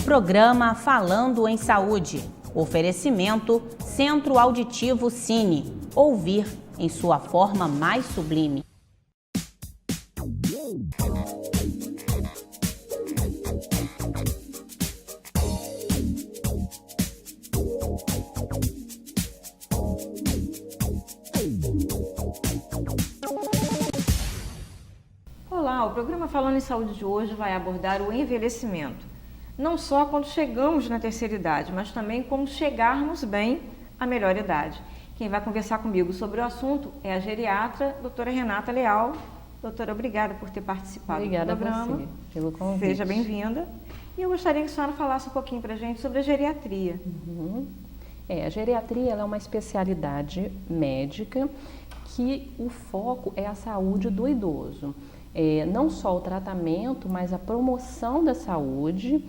Programa Falando em Saúde. Oferecimento Centro Auditivo Cine. Ouvir em sua forma mais sublime. Olá, o programa Falando em Saúde de hoje vai abordar o envelhecimento. Não só quando chegamos na terceira idade, mas também como chegarmos bem à melhor idade. Quem vai conversar comigo sobre o assunto é a geriatra, doutora Renata Leal. Doutora, obrigada por ter participado do programa. Obrigada a você pelo convite. Seja bem-vinda. E eu gostaria que a senhora falasse um pouquinho para a gente sobre a geriatria. A geriatria ela é uma especialidade médica que o foco é a saúde do idoso. Não só o tratamento, mas a promoção da saúde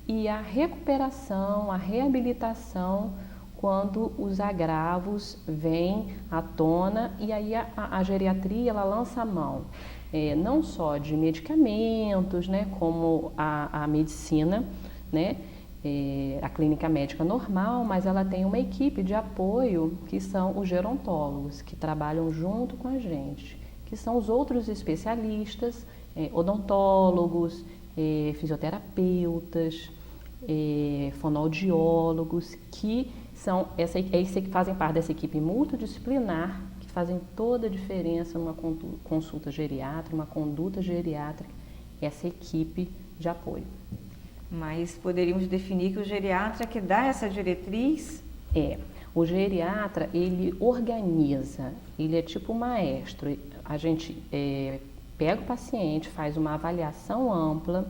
e a recuperação, a reabilitação quando os agravos vêm à tona, e aí a geriatria ela lança a mão não só de medicamentos, né, como a medicina, né, a clínica médica normal, mas ela tem uma equipe de apoio que são os gerontólogos, que trabalham junto com a gente, que são os outros especialistas, odontólogos, fisioterapeutas, fonoaudiólogos, que fazem parte dessa equipe multidisciplinar, que fazem toda a diferença numa consulta geriátrica, uma conduta geriátrica, essa equipe de apoio. Mas poderíamos definir que o geriatra que dá essa diretriz? O geriatra, ele organiza, ele é tipo maestro. A gente pega o paciente, faz uma avaliação ampla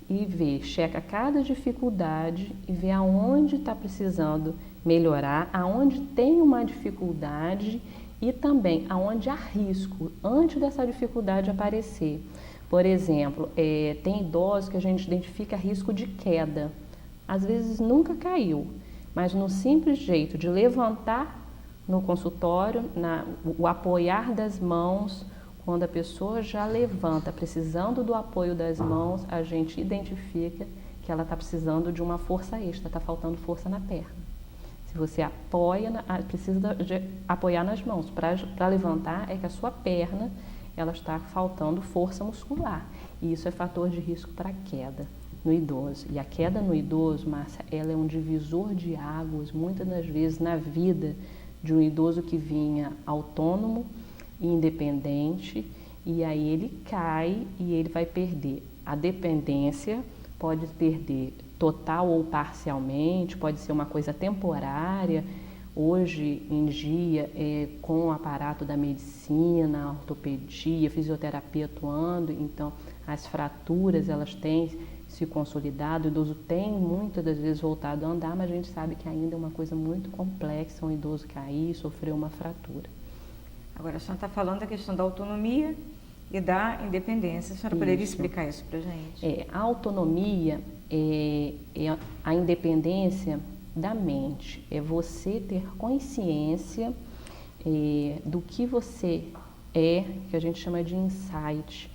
e checa cada dificuldade e vê aonde está precisando melhorar, aonde tem uma dificuldade e também aonde há risco antes dessa dificuldade aparecer. Por exemplo, tem idosos que a gente identifica risco de queda. Às vezes nunca caiu, mas no simples jeito de levantar no consultório, o apoiar das mãos, quando a pessoa já levanta precisando do apoio das mãos, a gente identifica que ela está precisando de uma força extra, está faltando força na perna. Se você precisa apoiar nas mãos. Para levantar é que a sua perna ela está faltando força muscular. E isso é fator de risco para queda no idoso. E a queda no idoso, Márcia, ela é um divisor de águas, muitas das vezes na vida de um idoso que vinha autônomo, independente, e aí ele cai e ele vai perder a dependência, pode perder total ou parcialmente, pode ser uma coisa temporária. Hoje em dia, com o aparato da medicina, ortopedia, fisioterapia atuando, então as fraturas elas têm se consolidado, o idoso tem muitas das vezes voltado a andar, mas a gente sabe que ainda é uma coisa muito complexa, um idoso cair, sofrer uma fratura. Agora, a senhora está falando da questão da autonomia e da independência. A senhora poderia explicar isso para a gente? A autonomia é a independência da mente. É você ter consciência do que você que a gente chama de insight.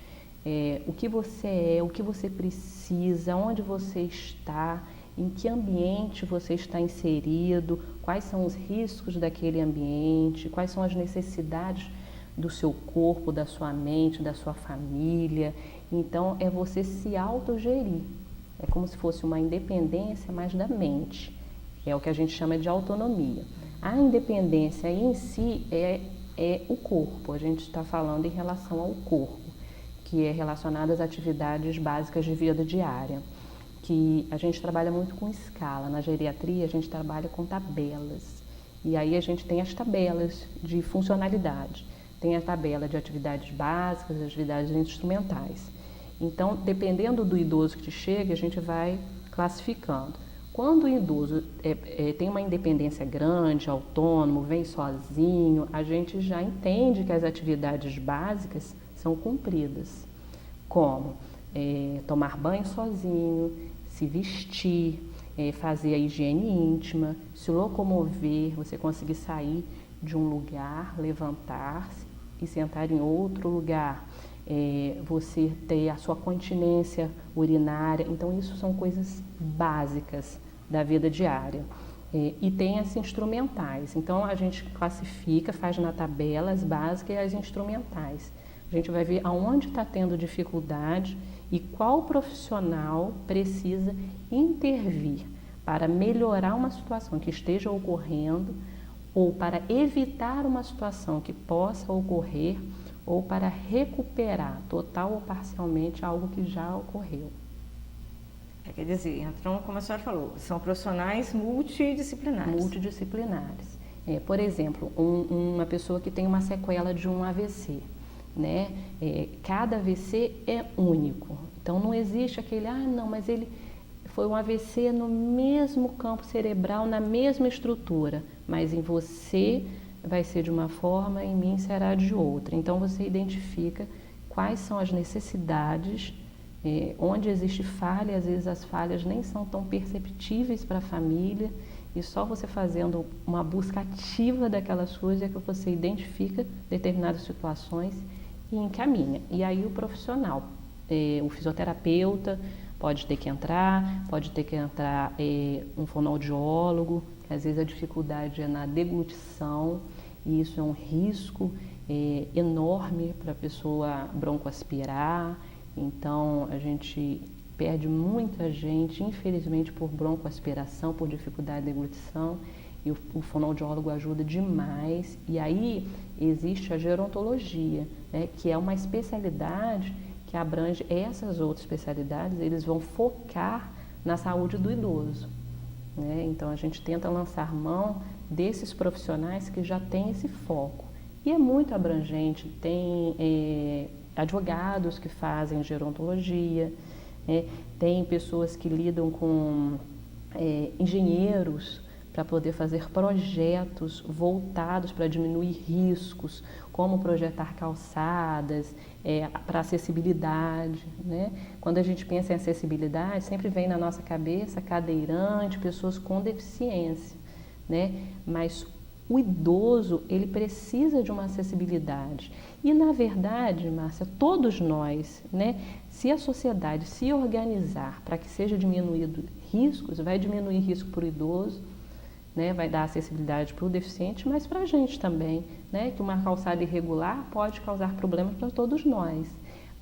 O que você o que você precisa, onde você está, em que ambiente você está inserido, quais são os riscos daquele ambiente, quais são as necessidades do seu corpo, da sua mente, da sua família. Então, é você se autogerir. É como se fosse uma independência, mas da mente. É o que a gente chama de autonomia. A independência em si é o corpo. A gente está falando em relação ao corpo, que é relacionado às atividades básicas de vida diária. Que a gente trabalha muito com escala. Na geriatria, a gente trabalha com tabelas. E aí a gente tem as tabelas de funcionalidade. Tem a tabela de atividades básicas, atividades instrumentais. Então, dependendo do idoso que te chega, a gente vai classificando. Quando o idoso tem uma independência grande, autônomo, vem sozinho, a gente já entende que as atividades básicas são cumpridas. Como tomar banho sozinho, se vestir, fazer a higiene íntima, se locomover, você conseguir sair de um lugar, levantar-se e sentar em outro lugar, você ter a sua continência urinária. Então, isso são coisas básicas da vida diária. E tem as instrumentais. Então, a gente classifica, faz na tabela as básicas e as instrumentais. A gente vai ver aonde está tendo dificuldade e qual profissional precisa intervir para melhorar uma situação que esteja ocorrendo ou para evitar uma situação que possa ocorrer ou para recuperar total ou parcialmente algo que já ocorreu. Quer dizer, então, como a senhora falou, são profissionais multidisciplinares. Multidisciplinares. Por exemplo, uma pessoa que tem uma sequela de um AVC, né? Cada AVC é único. Então, não existe aquele, não, mas ele foi um AVC no mesmo campo cerebral, na mesma estrutura, mas em você vai ser de uma forma, em mim será de outra. Então, você identifica quais são as necessidades, onde existe falha, às vezes as falhas nem são tão perceptíveis para a família, e só você fazendo uma busca ativa daquelas coisas é que você identifica determinadas situações e encaminha. E aí o profissional, o fisioterapeuta, pode ter que entrar um fonoaudiólogo, que às vezes a dificuldade é na deglutição, e isso é um risco enorme para a pessoa broncoaspirar. Então, a gente perde muita gente, infelizmente, por broncoaspiração, por dificuldade de deglutição, e o fonoaudiólogo ajuda demais. E aí existe a gerontologia, né, que é uma especialidade que abrange essas outras especialidades. Eles vão focar na saúde do idoso, né? Então, a gente tenta lançar mão desses profissionais que já têm esse foco. E é muito abrangente, tem advogados que fazem gerontologia, né? Tem pessoas que lidam com engenheiros para poder fazer projetos voltados para diminuir riscos, como projetar calçadas, para acessibilidade, né? Quando a gente pensa em acessibilidade, sempre vem na nossa cabeça cadeirante, pessoas com deficiência, né? Mas o idoso, ele precisa de uma acessibilidade. E, na verdade, Márcia, todos nós, né? Se a sociedade se organizar para que seja diminuído riscos, vai diminuir risco para o idoso, né? Vai dar acessibilidade para o deficiente, mas para a gente também, né? Que uma calçada irregular pode causar problemas para todos nós.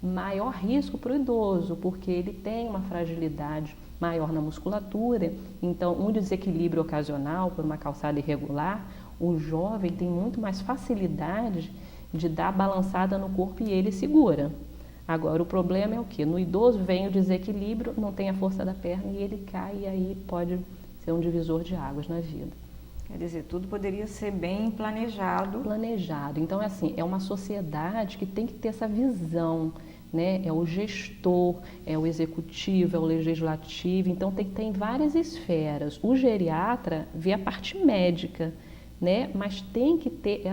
Maior risco para o idoso, porque ele tem uma fragilidade maior na musculatura, então um desequilíbrio ocasional por uma calçada irregular, o jovem tem muito mais facilidade de dar balançada no corpo e ele segura. Agora, o problema é o quê? No idoso vem o desequilíbrio, não tem a força da perna e ele cai, e aí pode ser um divisor de águas na vida. Quer dizer, tudo poderia ser bem planejado. Planejado. Então, é uma sociedade que tem que ter essa visão, né? É o gestor, é o executivo, é o legislativo. Então, tem que ter em várias esferas. O geriatra vê a parte médica, né? Mas tem que ter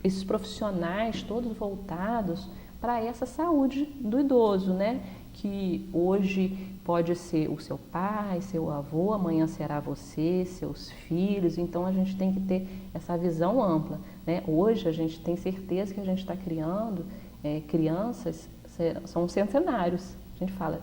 esses profissionais todos voltados para essa saúde do idoso, né? Que hoje pode ser o seu pai, seu avô, amanhã será você, seus filhos. Então, a gente tem que ter essa visão ampla, né? Hoje, a gente tem certeza que a gente está criando crianças, são centenários. A gente fala,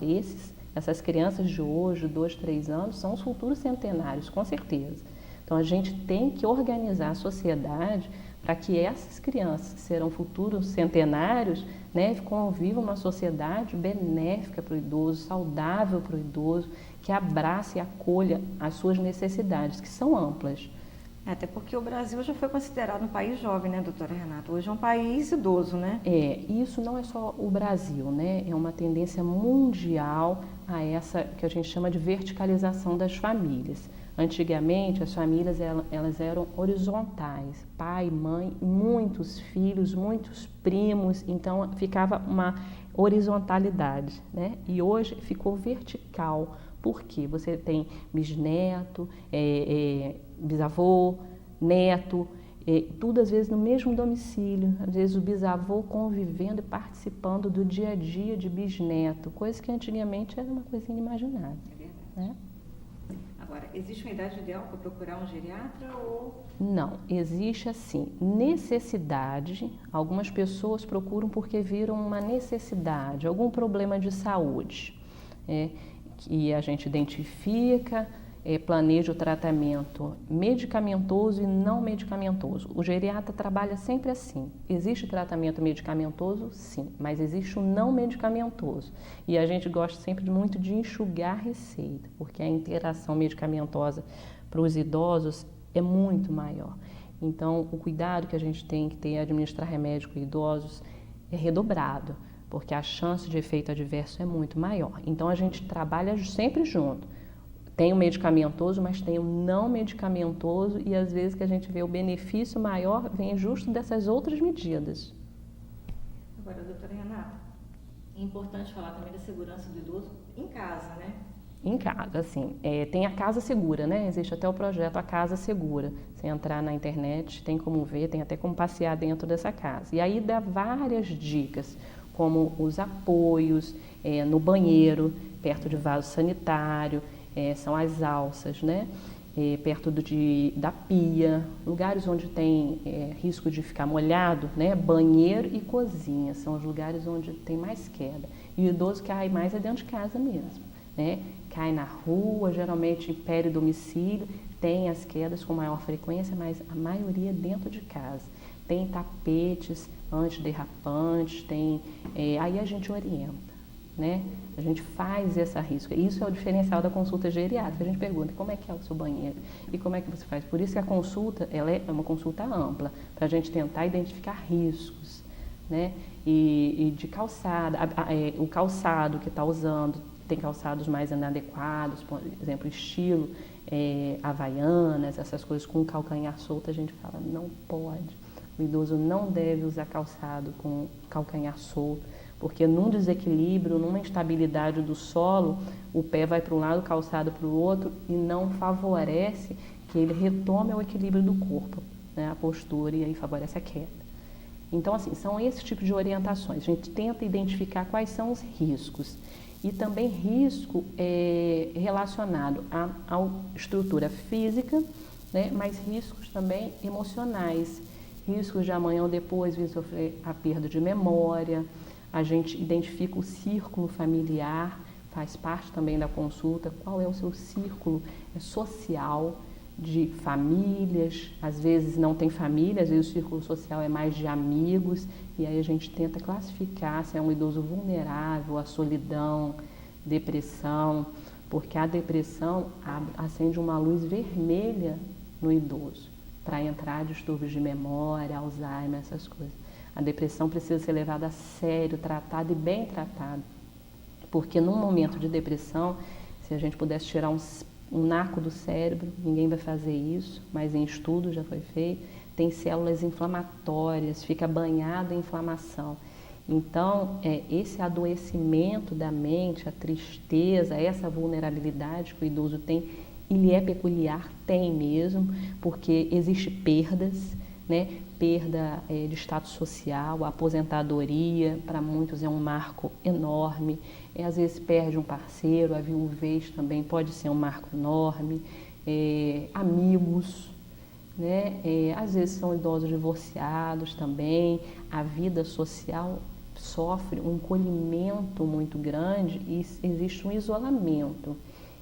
essas crianças de hoje, 2, 3 anos, são os futuros centenários, com certeza. Então, a gente tem que organizar a sociedade para que essas crianças, que serão futuros centenários, né, convivam uma sociedade benéfica para o idoso, saudável para o idoso, que abrace e acolha as suas necessidades, que são amplas. Até porque o Brasil já foi considerado um país jovem, né, doutora Renata? Hoje é um país idoso, né? Isso não é só o Brasil, né? É uma tendência mundial a essa que a gente chama de verticalização das famílias. Antigamente, as famílias elas eram horizontais, pai, mãe, muitos filhos, muitos primos, então ficava uma horizontalidade, né? E hoje ficou vertical, porque você tem bisneto, bisavô, neto, tudo às vezes no mesmo domicílio, às vezes o bisavô convivendo e participando do dia a dia de bisneto, coisa que antigamente era uma coisa inimaginável, né? Agora, existe uma idade ideal para procurar um geriatra ou... Não, existe assim, necessidade. Algumas pessoas procuram porque viram uma necessidade, algum problema de saúde, que a gente identifica, planeja o tratamento medicamentoso e não medicamentoso. O geriatra trabalha sempre assim. Existe tratamento medicamentoso? Sim, mas existe o não medicamentoso. E a gente gosta sempre muito de enxugar a receita, porque a interação medicamentosa para os idosos é muito maior. Então, o cuidado que a gente tem que ter em administrar remédio com idosos é redobrado, porque a chance de efeito adverso é muito maior. Então, a gente trabalha sempre junto. Tem o medicamentoso, mas tem o não medicamentoso e às vezes que a gente vê o benefício maior vem justo dessas outras medidas. Agora, doutora Renata, é importante falar também da segurança do idoso em casa, né? Em casa, sim. Tem a Casa Segura, né? Existe até o projeto A Casa Segura. Você entrar na internet, tem como ver, tem até como passear dentro dessa casa. E aí dá várias dicas, como os apoios no banheiro, perto de vaso sanitário, são as alças, né? Perto da pia, lugares onde tem risco de ficar molhado, né? Banheiro e cozinha são os lugares onde tem mais queda. E o idoso cai mais dentro de casa mesmo, né? Cai na rua, geralmente em peridomicílio, tem as quedas com maior frequência, mas a maioria dentro de casa. Tem tapetes antiderrapantes, aí a gente orienta, né? A gente faz essa risca. Isso é o diferencial da consulta geriátrica. A gente pergunta como é que é o seu banheiro e como é que você faz. Por isso que a consulta ela é uma consulta ampla, para a gente tentar identificar riscos, né? E de calçada, o calçado que está usando, tem calçados mais inadequados, por exemplo, estilo havaianas, essas coisas com calcanhar solto, a gente fala, não pode. O idoso não deve usar calçado com calcanhar solto, porque num desequilíbrio, numa instabilidade do solo, o pé vai para um lado, o calçado para o outro e não favorece que ele retome o equilíbrio do corpo, né, a postura, e aí favorece a queda. Então, assim, são esse tipo de orientações. A gente tenta identificar quais são os riscos. E também risco relacionado à estrutura física, né, mas riscos também emocionais. Riscos de amanhã ou depois vir sofrer a perda de memória. A gente identifica o círculo familiar, faz parte também da consulta, qual é o seu círculo social de famílias, às vezes não tem família, às vezes o círculo social é mais de amigos, e aí a gente tenta classificar se é um idoso vulnerável à solidão, depressão, porque a depressão acende uma luz vermelha no idoso, para entrar distúrbios de memória, Alzheimer, essas coisas. A depressão precisa ser levada a sério, tratada e bem tratada, porque num momento de depressão, se a gente pudesse tirar um naco do cérebro, ninguém vai fazer isso, mas em estudo já foi feito, tem células inflamatórias, fica banhado em inflamação. Então, esse adoecimento da mente, a tristeza, essa vulnerabilidade que o idoso tem, ele é peculiar, tem mesmo, porque existe perdas, né? Perda de status social, a aposentadoria, para muitos é um marco enorme, às vezes perde um parceiro, a viuvez também pode ser um marco enorme, amigos, né? Às vezes são idosos divorciados também, a vida social sofre um encolhimento muito grande e existe um isolamento,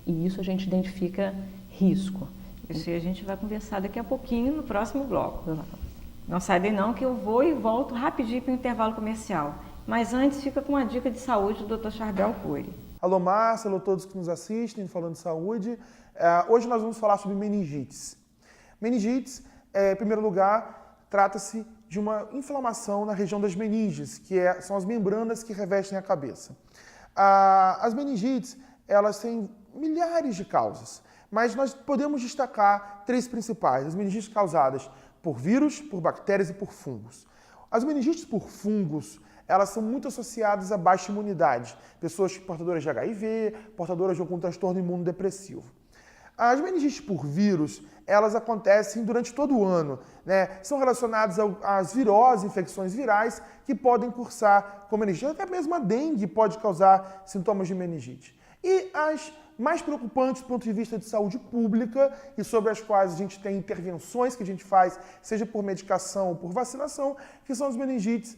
e isso a gente identifica risco. Isso a gente vai conversar daqui a pouquinho no próximo bloco. Não sai daí não, que eu vou e volto rapidinho para o intervalo comercial. Mas antes fica com a dica de saúde do Dr. Charbel Cury. Alô, Márcia, alô todos que nos assistem, falando de saúde. Hoje nós vamos falar sobre meningites. Meningites, em primeiro lugar, trata-se de uma inflamação na região das meninges, que são as membranas que revestem a cabeça. As meningites, elas têm milhares de causas, mas nós podemos destacar três principais: as meningites causadas por vírus, por bactérias e por fungos. As meningites por fungos, elas são muito associadas a baixa imunidade, pessoas portadoras de HIV, portadoras de algum transtorno imunodepressivo. As meningites por vírus, elas acontecem durante todo o ano, né? São relacionadas às viroses, infecções virais, que podem cursar com meningite. Até mesmo a dengue pode causar sintomas de meningite. E as mais preocupantes do ponto de vista de saúde pública e sobre as quais a gente tem intervenções que a gente faz, seja por medicação ou por vacinação, que são as meningites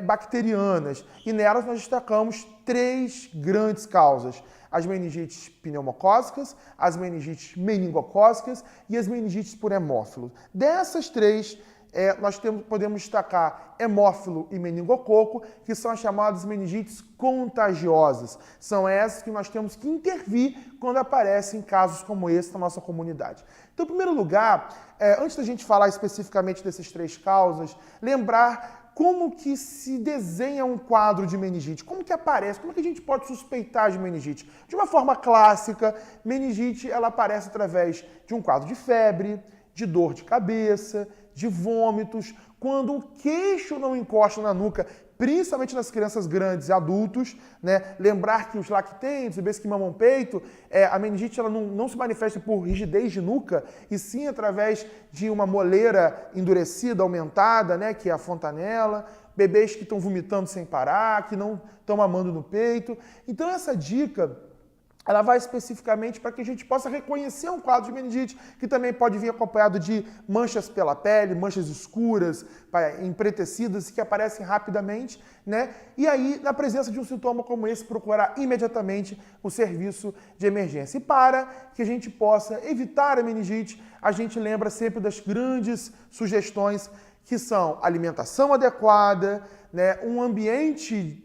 bacterianas. E nelas nós destacamos 3 grandes causas: as meningites pneumocócicas, as meningites meningocócicas e as meningites por hemófilo. Dessas 3, nós podemos destacar hemófilo e meningococo, que são as chamadas meningites contagiosas. São essas que nós temos que intervir quando aparecem casos como esse na nossa comunidade. Então, em primeiro lugar, antes da gente falar especificamente dessas 3 causas, lembrar como que se desenha um quadro de meningite, como que aparece, como que a gente pode suspeitar de meningite. De uma forma clássica, meningite ela aparece através de um quadro de febre, de dor de cabeça, de vômitos, quando o queixo não encosta na nuca, principalmente nas crianças grandes e adultos, né? Lembrar que os lactentes, bebês que mamam peito, a meningite ela não se manifesta por rigidez de nuca, e sim através de uma moleira endurecida, aumentada, né? Que é a fontanela, bebês que estão vomitando sem parar, que não estão mamando no peito. Então essa dica ela vai especificamente para que a gente possa reconhecer um quadro de meningite, que também pode vir acompanhado de manchas pela pele, manchas escuras, empretecidas, que aparecem rapidamente, né? E aí, na presença de um sintoma como esse, procurar imediatamente o serviço de emergência. E para que a gente possa evitar a meningite, a gente lembra sempre das grandes sugestões, que são alimentação adequada, né? Um ambiente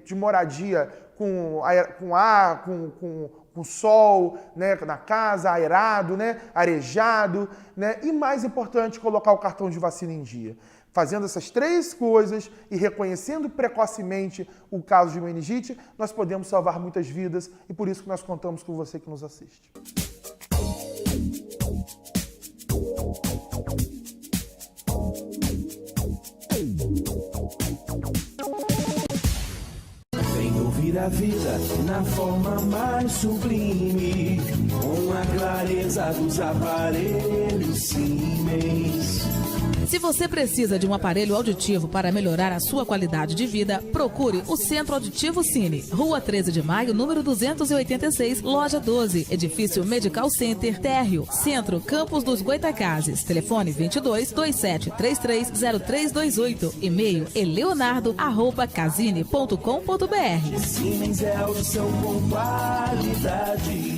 de moradia com ar, com sol, né, na casa, aerado, né, arejado, né, e mais importante, colocar o cartão de vacina em dia. Fazendo essas 3 coisas e reconhecendo precocemente o caso de meningite, nós podemos salvar muitas vidas, e por isso que nós contamos com você que nos assiste. A vida na forma mais sublime, com a clareza dos aparelhos Siemens. Se você precisa de um aparelho auditivo para melhorar a sua qualidade de vida, procure o Centro Auditivo Cine, Rua 13 de Maio, número 286, Loja 12, Edifício Medical Center, Térreo, Centro, Campos dos Goitacazes. Telefone 22 2733 0328. E-mail eleonardo@casine.com.br. Siemens é audição com qualidade.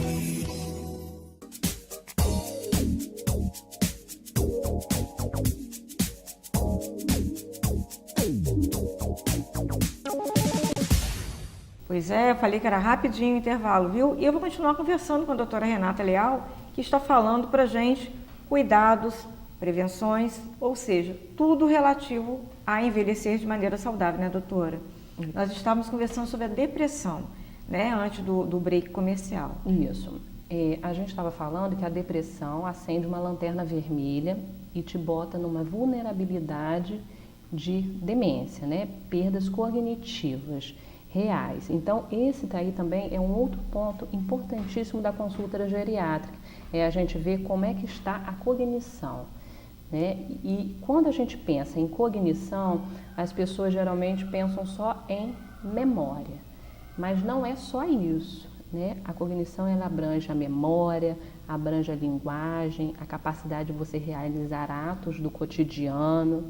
Pois é, eu falei que era rapidinho o intervalo, viu? E eu vou continuar conversando com a doutora Renata Leal, que está falando para a gente cuidados, prevenções, ou seja, tudo relativo a envelhecer de maneira saudável, né, doutora? Nós estávamos conversando sobre a depressão, né, antes do break comercial. Isso. A gente estava falando que a depressão acende uma lanterna vermelha e te bota numa vulnerabilidade de demência, né? Perdas cognitivas reais. Então, esse daí também é um outro ponto importantíssimo da consulta geriátrica, a gente ver como é que está a cognição, né? E quando a gente pensa em cognição, as pessoas geralmente pensam só em memória, mas não é só isso, né? A cognição ela abrange a memória, abrange a linguagem, a capacidade de você realizar atos do cotidiano.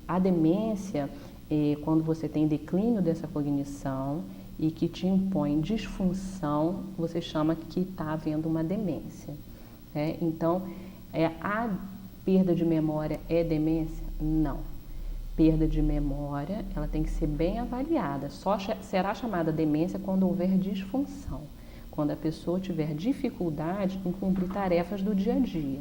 A demência, quando você tem declínio dessa cognição e que te impõe disfunção, você chama que está havendo uma demência, né? Então, a perda de memória é demência? Não. Perda de memória, ela tem que ser bem avaliada. Só será chamada demência quando houver disfunção, quando a pessoa tiver dificuldade em cumprir tarefas do dia a dia.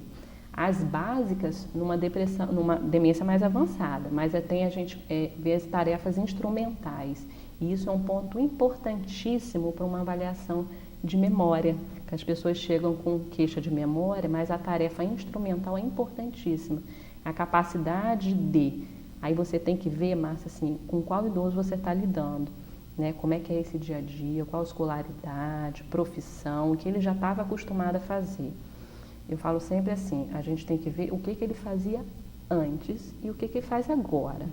As básicas numa depressão, numa demência mais avançada, mas a gente vê as tarefas instrumentais. E isso é um ponto importantíssimo para uma avaliação de memória, que as pessoas chegam com queixa de memória, mas a tarefa instrumental é importantíssima. A capacidade de... Aí você tem que ver, Márcia, assim, com qual idoso você está lidando, né? Como é que é esse dia a dia, qual escolaridade, profissão, o que ele já estava acostumado a fazer. Eu falo sempre assim, a gente tem que ver o que ele fazia antes e o que ele faz agora.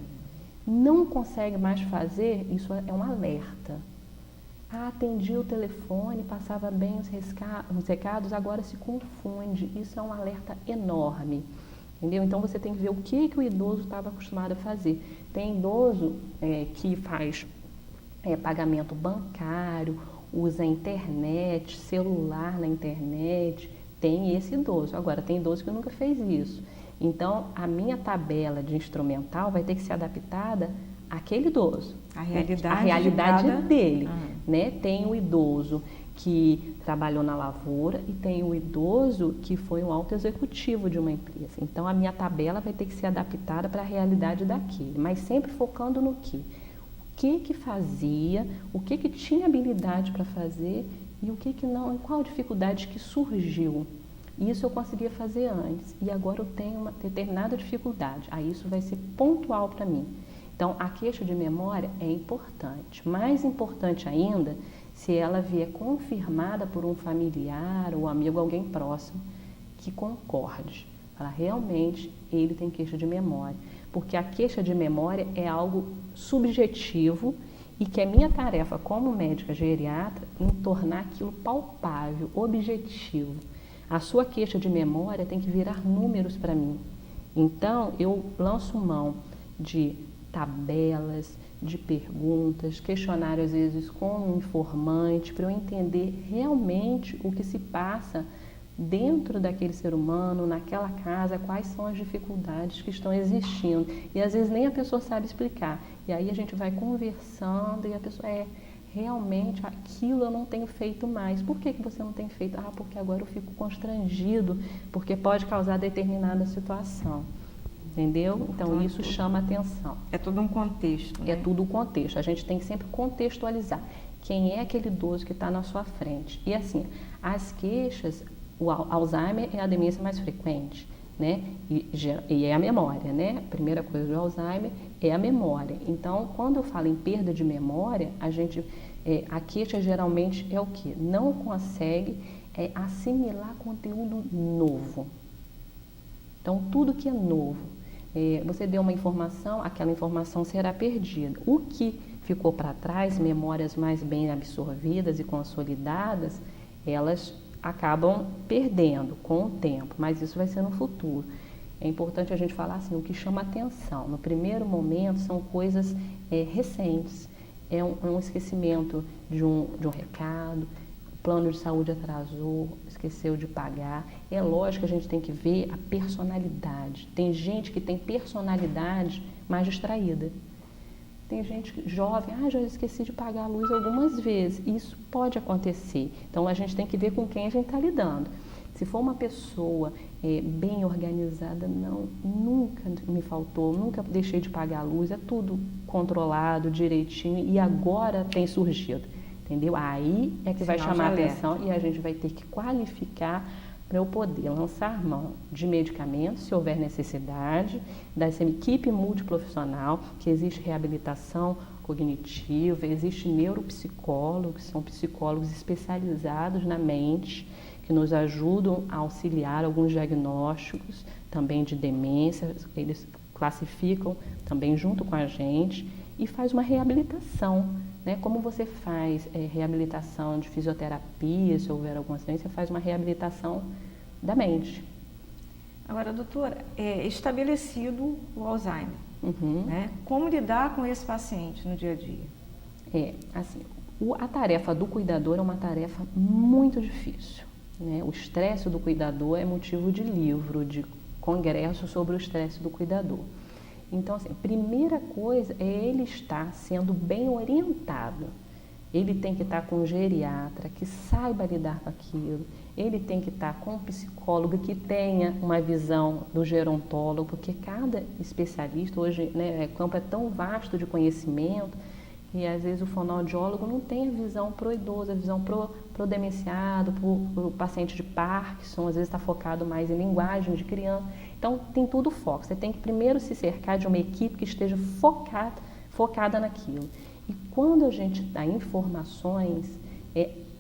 Não consegue mais fazer, isso é um alerta. Atendia o telefone, passava bem os recados, agora se confunde. Isso é um alerta enorme, entendeu? Então você tem que ver o que o idoso estava acostumado a fazer. Tem idoso que faz pagamento bancário, usa internet, celular na internet, tem esse idoso. Agora, tem idoso que nunca fez isso. Então, a minha tabela de instrumental vai ter que ser adaptada àquele idoso. A realidade dele. Né? Tem o idoso que trabalhou na lavoura e tem o idoso que foi um alto executivo de uma empresa. Então, a minha tabela vai ter que ser adaptada para a realidade daquele, mas sempre focando no quê? O que fazia, o que tinha habilidade para fazer e o que não, qual dificuldade que surgiu. Isso eu conseguia fazer antes e agora eu tenho uma determinada dificuldade. Aí isso vai ser pontual para mim. Então, a queixa de memória é importante. Mais importante ainda, se ela vier confirmada por um familiar ou amigo, alguém próximo, que concorde. Fala, realmente, ele tem queixa de memória. Porque a queixa de memória é algo subjetivo e que é minha tarefa como médica geriatra em tornar aquilo palpável, objetivo. A sua queixa de memória tem que virar números para mim. Então, eu lanço mão de tabelas, de perguntas, questionário às vezes com um informante, para eu entender realmente o que se passa dentro daquele ser humano, naquela casa, quais são as dificuldades que estão existindo. E às vezes nem a pessoa sabe explicar. E aí a gente vai conversando e a pessoa realmente aquilo eu não tenho feito mais. Por que você não tem feito? Porque agora eu fico constrangido, porque pode causar determinada situação. Entendeu? Então isso chama atenção. É todo um contexto. Né? É tudo um contexto. A gente tem que sempre contextualizar quem é aquele idoso que está na sua frente. E assim, as queixas, o Alzheimer é a demência mais frequente, né? E é a memória, né? A primeira coisa do Alzheimer é a memória. Então, quando eu falo em perda de memória, a queixa geralmente é o quê? Não consegue assimilar conteúdo novo. Então, tudo que é novo. Você deu uma informação, aquela informação será perdida. O que ficou para trás, memórias mais bem absorvidas e consolidadas, elas acabam perdendo com o tempo, mas isso vai ser no futuro. É importante a gente falar assim, o que chama atenção. No primeiro momento são coisas recentes, é um esquecimento de um recado, o plano de saúde atrasou, esqueceu de pagar. É lógico que a gente tem que ver a personalidade. Tem gente que tem personalidade mais distraída. Tem gente jovem, já esqueci de pagar a luz algumas vezes. Isso pode acontecer. Então, a gente tem que ver com quem a gente está lidando. Se for uma pessoa bem organizada, não, nunca me faltou, nunca deixei de pagar a luz, é tudo controlado, direitinho, e agora tem surgido, entendeu? Aí é que vai chamar a atenção e a gente vai ter que qualificar para eu poder lançar mão de medicamentos, se houver necessidade, dessa equipe multiprofissional, que existe reabilitação cognitiva, existe neuropsicólogos, são psicólogos especializados na mente, que nos ajudam a auxiliar alguns diagnósticos também de demência, eles classificam também junto com a gente e faz uma reabilitação. Né? Como você faz reabilitação de fisioterapia, se houver algum acidente, você faz uma reabilitação da mente. Agora, doutora, estabelecido o Alzheimer, Uhum. né? Como lidar com esse paciente no dia a dia? A tarefa do cuidador é uma tarefa muito difícil. Né? O estresse do cuidador é motivo de livro, de congresso sobre o estresse do cuidador. Então, assim, primeira coisa é ele estar sendo bem orientado. Ele tem que estar com um geriatra que saiba lidar com aquilo. Ele tem que estar com um psicólogo que tenha uma visão do gerontólogo, porque cada especialista, hoje, né, o campo é tão vasto de conhecimento, e às vezes o fonoaudiólogo não tem a visão pro idoso, a visão pro demenciado, pro paciente de Parkinson, às vezes está focado mais em linguagem de criança. Então, tem tudo foco. Você tem que primeiro se cercar de uma equipe que esteja focada naquilo. E quando a gente dá informações,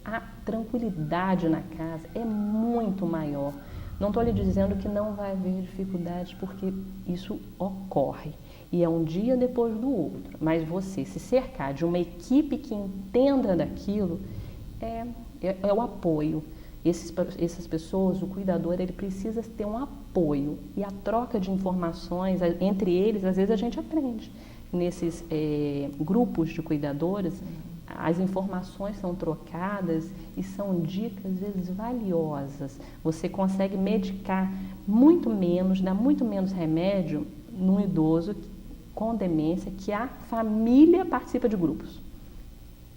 a tranquilidade na casa é muito maior. Não estou lhe dizendo que não vai haver dificuldades, porque isso ocorre. e é um dia depois do outro. Mas você se cercar de uma equipe que entenda daquilo é o apoio. Essas pessoas, o cuidador, ele precisa ter um apoio. E a troca de informações entre eles, às vezes a gente aprende. Nesses grupos de cuidadores, as informações são trocadas e são dicas, às vezes, valiosas. Você consegue medicar muito menos, dar muito menos remédio num idoso com demência, que a família participa de grupos.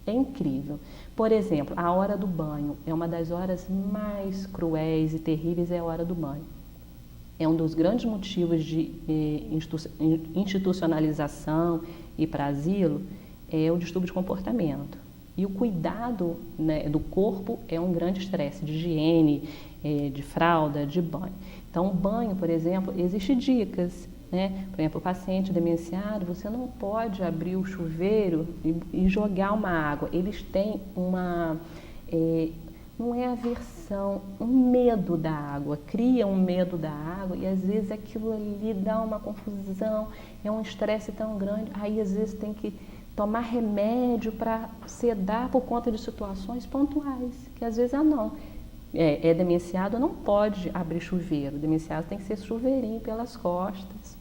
É incrível. Por exemplo, a hora do banho é uma das horas mais cruéis e terríveis, é a hora do banho. É um dos grandes motivos de institucionalização e para asilo, é o distúrbio de comportamento. E o cuidado, né, do corpo é um grande estresse, de higiene, de fralda, de banho. Então, o banho, por exemplo, existem dicas, né? Por exemplo, o paciente demenciado, você não pode abrir o chuveiro e jogar uma água. Eles têm não é aversão, um medo da água, cria um medo da água e às vezes aquilo ali dá uma confusão, é um estresse tão grande, aí às vezes tem que tomar remédio para sedar por conta de situações pontuais, que às vezes é demenciado, não pode abrir chuveiro, o demenciado tem que ser chuveirinho pelas costas.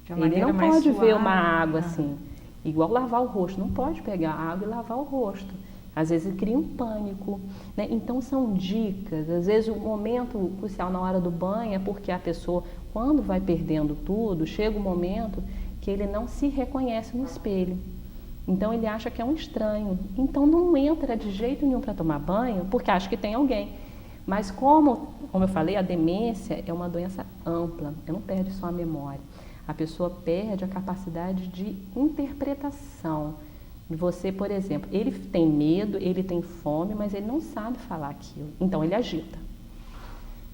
Ele não pode ver uma água assim, igual lavar o rosto, não pode pegar a água e lavar o rosto. Às vezes cria um pânico, né? Então são dicas, às vezes o momento crucial na hora do banho é porque a pessoa, quando vai perdendo tudo, chega um momento que ele não se reconhece no espelho. Então ele acha que é um estranho, então não entra de jeito nenhum para tomar banho, porque acha que tem alguém. Mas como eu falei, a demência é uma doença ampla, ela não perde só a memória. A pessoa perde a capacidade de interpretação. Você, por exemplo, ele tem medo, ele tem fome, mas ele não sabe falar aquilo. Então, ele agita.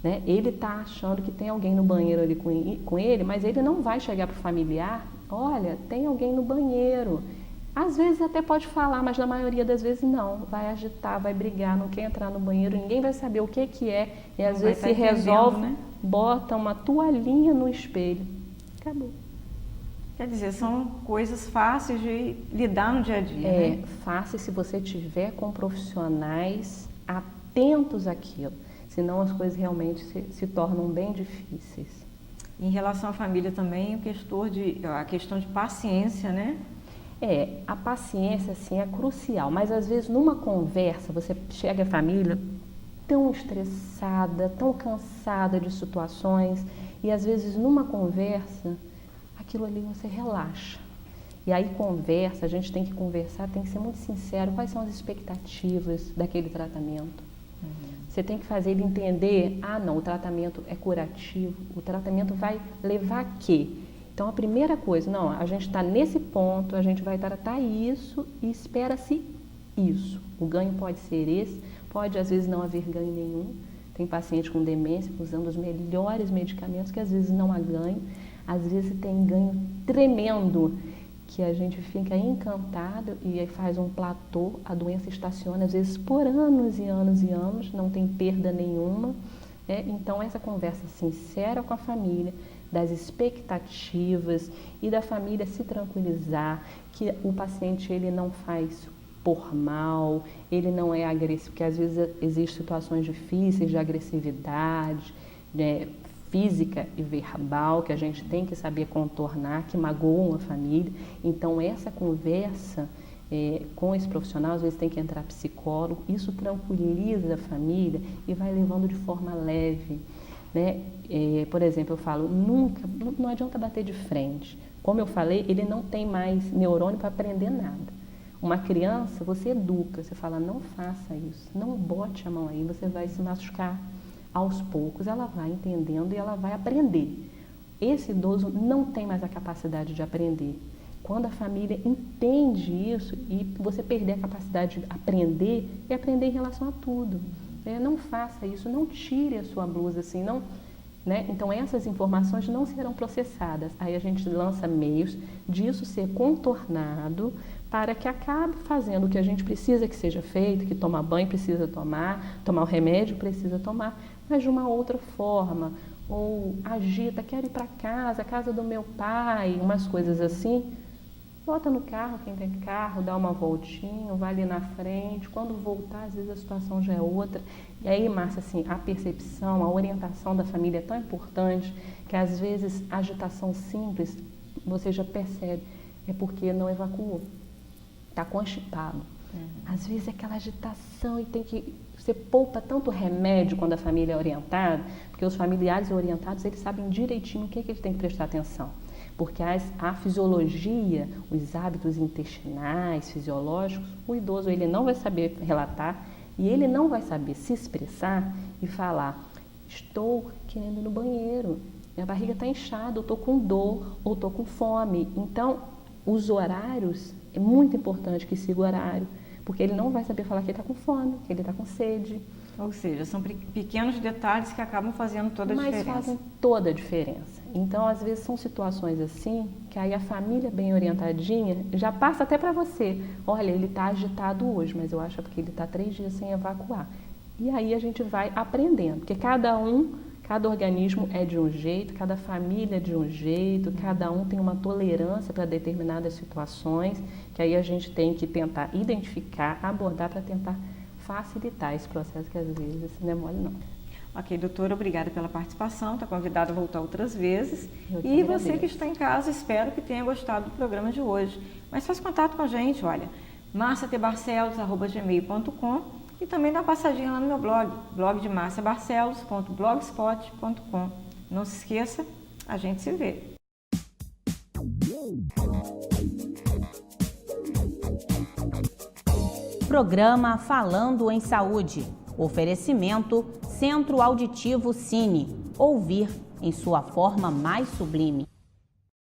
Né? Ele está achando que tem alguém no banheiro ali com ele, mas ele não vai chegar para o familiar, olha, tem alguém no banheiro. Às vezes até pode falar, mas na maioria das vezes não. Vai agitar, vai brigar, não quer entrar no banheiro, ninguém vai saber o que é. E às vezes se resolve, né? Bota uma toalhinha no espelho. Acabou. Quer dizer, são coisas fáceis de lidar no dia a dia, né? Fácil se você tiver com profissionais atentos àquilo, senão as coisas realmente se tornam bem difíceis. Em relação à família também, a questão de paciência, né? A paciência, sim, é crucial, mas às vezes numa conversa, você chega à família tão estressada, tão cansada de situações, e às vezes numa conversa, aquilo ali você relaxa. E aí conversa, a gente tem que conversar, tem que ser muito sincero, quais são as expectativas daquele tratamento. Você tem que fazer ele entender, não, o tratamento é curativo, o tratamento vai levar a quê? Então a primeira coisa, não, a gente está nesse ponto, a gente vai tratar isso e espera-se isso. O ganho pode ser esse, pode às vezes não haver ganho nenhum. Tem paciente com demência usando os melhores medicamentos que às vezes não há ganho. Às vezes tem ganho tremendo, que a gente fica encantado e aí faz um platô, a doença estaciona, às vezes por anos e anos e anos, não tem perda nenhuma. Então essa conversa sincera com a família, das expectativas e da família se tranquilizar, que o paciente ele não faz por mal, ele não é agressivo, porque às vezes existem situações difíceis de agressividade, né, física e verbal, que a gente tem que saber contornar, que magoam a família. Então, essa conversa com esse profissional, às vezes tem que entrar psicólogo, isso tranquiliza a família e vai levando de forma leve. Né? Por exemplo, eu falo, não adianta bater de frente. Como eu falei, ele não tem mais neurônio para aprender nada. Uma criança, você educa, você fala, não faça isso, não bote a mão aí, você vai se machucar. Aos poucos ela vai entendendo e ela vai aprender. Esse idoso não tem mais a capacidade de aprender. Quando a família entende isso e você perder a capacidade de aprender, é aprender em relação a tudo. Não faça isso, não tire a sua blusa assim, não, né? Então essas informações não serão processadas. Aí a gente lança meios disso ser contornado para que acabe fazendo o que a gente precisa que seja feito, que tomar banho precisa tomar o remédio precisa tomar, mas de uma outra forma, ou agita, quero ir para casa, casa do meu pai, umas coisas assim, bota no carro, quem tem carro, dá uma voltinha, vai ali na frente, quando voltar, às vezes a situação já é outra. E aí, Márcia, assim, a percepção, a orientação da família é tão importante que às vezes a agitação simples, você já percebe, é porque não evacuou, está constipado. Às vezes é aquela agitação e você poupa tanto remédio quando a família é orientada, porque os familiares orientados, eles sabem direitinho o que eles têm que prestar atenção. Porque a fisiologia, os hábitos intestinais, fisiológicos, o idoso ele não vai saber relatar e ele não vai saber se expressar e falar, estou querendo ir no banheiro, minha barriga está inchada, eu estou com dor ou estou com fome. Então, os horários, é muito importante que siga o horário, porque ele não vai saber falar que ele está com fome, que ele está com sede. Ou seja, são pequenos detalhes que acabam fazendo toda a diferença. Mas fazem toda a diferença. Então, às vezes, são situações assim, que aí a família bem orientadinha já passa até para você. Olha, ele está agitado hoje, mas eu acho que ele está 3 dias sem evacuar. E aí a gente vai aprendendo, porque cada organismo é de um jeito, cada família é de um jeito, cada um tem uma tolerância para determinadas situações, que aí a gente tem que tentar identificar, abordar para tentar facilitar esse processo que às vezes não é mole não. Ok, doutora, obrigada pela participação, está convidada a voltar outras vezes. E você que está em casa, espero que tenha gostado do programa de hoje. Mas faz contato com a gente, olha, marciatebarcelos@gmail.com e também dá uma passadinha lá no meu blog de marciabarcelos.blogspot.com. Não se esqueça, a gente se vê. Programa Falando em Saúde. Oferecimento Centro Auditivo Cine. Ouvir em sua forma mais sublime.